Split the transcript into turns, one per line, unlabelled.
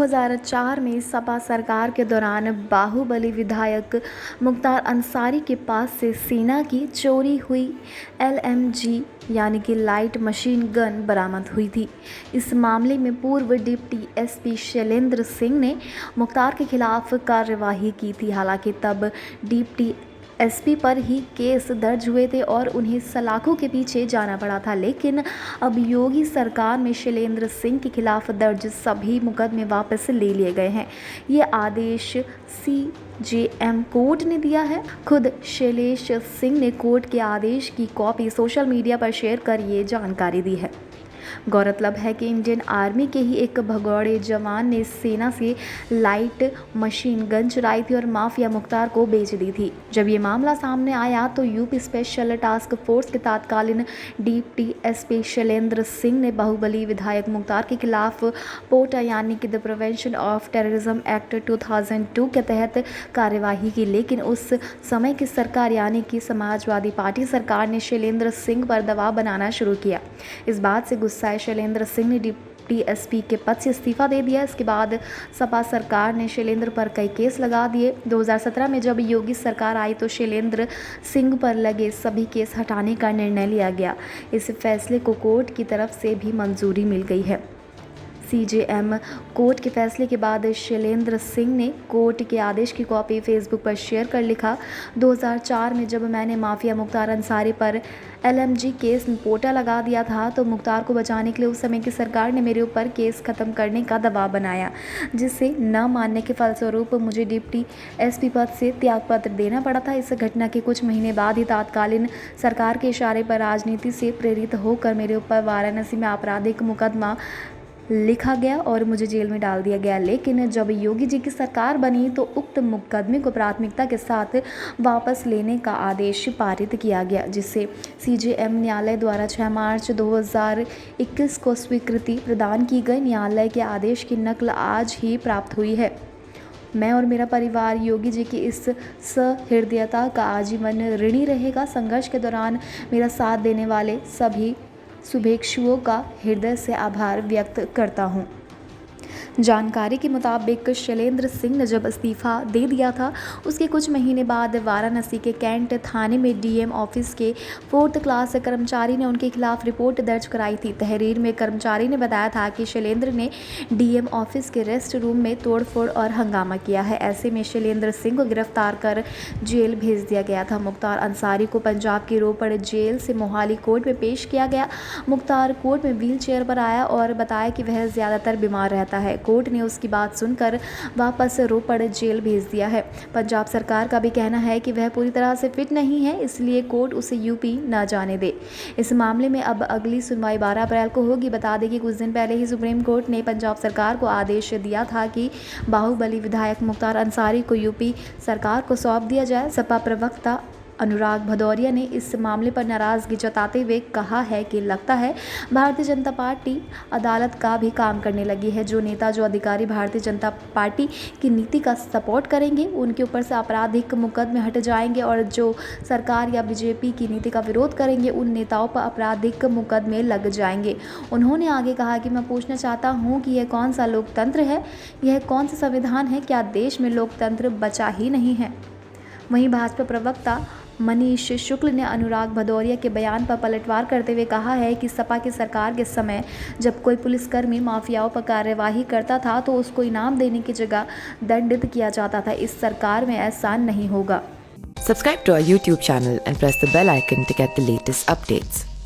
2004 में सपा सरकार के दौरान बाहुबली विधायक मुख्तार अंसारी के पास से सेना की चोरी हुई LMG यानी कि लाइट मशीन गन बरामद हुई थी। इस मामले में पूर्व डिप्टी SP शैलेंद्र सिंह ने मुख्तार के खिलाफ कार्यवाही की थी। हालांकि तब डिप्टी SP पर ही केस दर्ज हुए थे और उन्हें सलाखों के पीछे जाना पड़ा था। लेकिन अब योगी सरकार में शैलेंद्र सिंह के खिलाफ दर्ज सभी मुकदमे वापस ले लिए गए हैं। ये आदेश CJM कोर्ट ने दिया है। खुद शैलेश सिंह ने कोर्ट के आदेश की कॉपी सोशल मीडिया पर शेयर कर ये जानकारी दी है। गौरतलब है कि इंडियन आर्मी के ही एक भगौड़े जवान ने सेना से लाइट मशीन गन चुराई थी और माफिया मुख्तार को बेच दी थी। जब ये मामला सामने आया तो यूपी स्पेशल टास्क फोर्स के तत्कालीन डिप्टी SP शैलेंद्र सिंह ने बाहुबली विधायक मुख्तार के खिलाफ पोटा यानी कि the prevention of terrorism act 2002 के तहत कार्यवाही की। लेकिन उस समय की सरकार यानी कि समाजवादी पार्टी सरकार ने शैलेंद्र सिंह पर दबाव बनाना शुरू किया। इस बात से गुस्साए शैलेंद्र सिंह ने डिप्टी SP के पद से इस्तीफा दे दिया। इसके बाद सपा सरकार ने शैलेंद्र पर कई केस लगा दिए। 2017 में जब योगी सरकार आई तो शैलेंद्र सिंह पर लगे सभी केस हटाने का निर्णय लिया गया। इस फैसले को कोर्ट की तरफ से भी मंजूरी मिल गई है। CJM कोर्ट के फैसले के बाद शैलेंद्र सिंह ने कोर्ट के आदेश की कॉपी फेसबुक पर शेयर कर लिखा, 2004 में जब मैंने माफिया मुख्तार अंसारी पर LMG केस में पोटा लगा दिया था तो मुख्तार को बचाने के लिए उस समय की सरकार ने मेरे ऊपर केस ख़त्म करने का दबाव बनाया, जिसे न मानने के फलस्वरूप मुझे डिप्टी SP पद से त्यागपत्र देना पड़ा था। इस घटना के कुछ महीने बाद ही तत्कालीन सरकार के इशारे पर राजनीति से प्रेरित होकर मेरे ऊपर वाराणसी में आपराधिक मुकदमा लिखा गया और मुझे जेल में डाल दिया गया। लेकिन जब योगी जी की सरकार बनी तो उक्त मुकदमे को प्राथमिकता के साथ वापस लेने का आदेश पारित किया गया, जिसे CJM न्यायालय द्वारा 6 मार्च 2021 को स्वीकृति प्रदान की गई। न्यायालय के आदेश की नकल आज ही प्राप्त हुई है। मैं और मेरा परिवार योगी जी की इस सहृदयता का आजीवन ऋणी रहेगा। संघर्ष के दौरान मेरा साथ देने वाले सभी शुभेच्छुओं का हृदय से आभार व्यक्त करता हूं। जानकारी के मुताबिक शैलेंद्र सिंह ने जब इस्तीफा दे दिया था उसके कुछ महीने बाद वाराणसी के कैंट थाने में DM ऑफिस के 4th क्लास कर्मचारी ने उनके खिलाफ रिपोर्ट दर्ज कराई थी। तहरीर में कर्मचारी ने बताया था कि शैलेंद्र ने DM ऑफिस के रेस्ट रूम में तोड़फोड़ और हंगामा किया है। ऐसे में शैलेंद्र सिंह को गिरफ्तार कर जेल भेज दिया गया था। मुख्तार अंसारी को पंजाब की रोपड़ जेल से मोहाली कोर्ट में पेश किया गया। मुख्तार कोर्ट में व्हील चेयर पर आया और बताया कि वह ज़्यादातर बीमार रहता है। कोर्ट ने उसकी बात सुनकर वापस रोपड़ जेल भेज दिया है। पंजाब सरकार का भी कहना है कि वह पूरी तरह से फिट नहीं है, इसलिए कोर्ट उसे UP न जाने दे। इस मामले में अब अगली सुनवाई 12 अप्रैल को होगी। बता दें कि कुछ दिन पहले ही सुप्रीम कोर्ट ने पंजाब सरकार को आदेश दिया था कि बाहुबली विधायक मुख्तार अंसारी को UP सरकार को सौंप दिया जाए। सपा प्रवक्ता अनुराग भदौरिया ने इस मामले पर नाराजगी जताते हुए कहा है कि लगता है भारतीय जनता पार्टी अदालत का भी काम करने लगी है। जो नेता जो अधिकारी भारतीय जनता पार्टी की नीति का सपोर्ट करेंगे उनके ऊपर से आपराधिक मुकदमे हट जाएंगे और जो सरकार या BJP की नीति का विरोध करेंगे उन नेताओं पर आपराधिक मुकदमे लग जाएंगे। उन्होंने आगे कहा कि मैं पूछना चाहता हूँ कि यह कौन सा लोकतंत्र है, यह कौन सा संविधान है, क्या देश में लोकतंत्र बचा ही नहीं है। वहीं भाजपा प्रवक्ता मनीष शुक्ल ने अनुराग भदौरिया के बयान पर पलटवार करते हुए कहा है कि सपा की सरकार के समय जब कोई पुलिसकर्मी माफियाओं पर कार्यवाही करता था तो उसको इनाम देने की जगह दंडित किया जाता था। इस सरकार में ऐसा नहीं होगा।
Subscribe to our YouTube channel and press the bell icon to get the latest updates.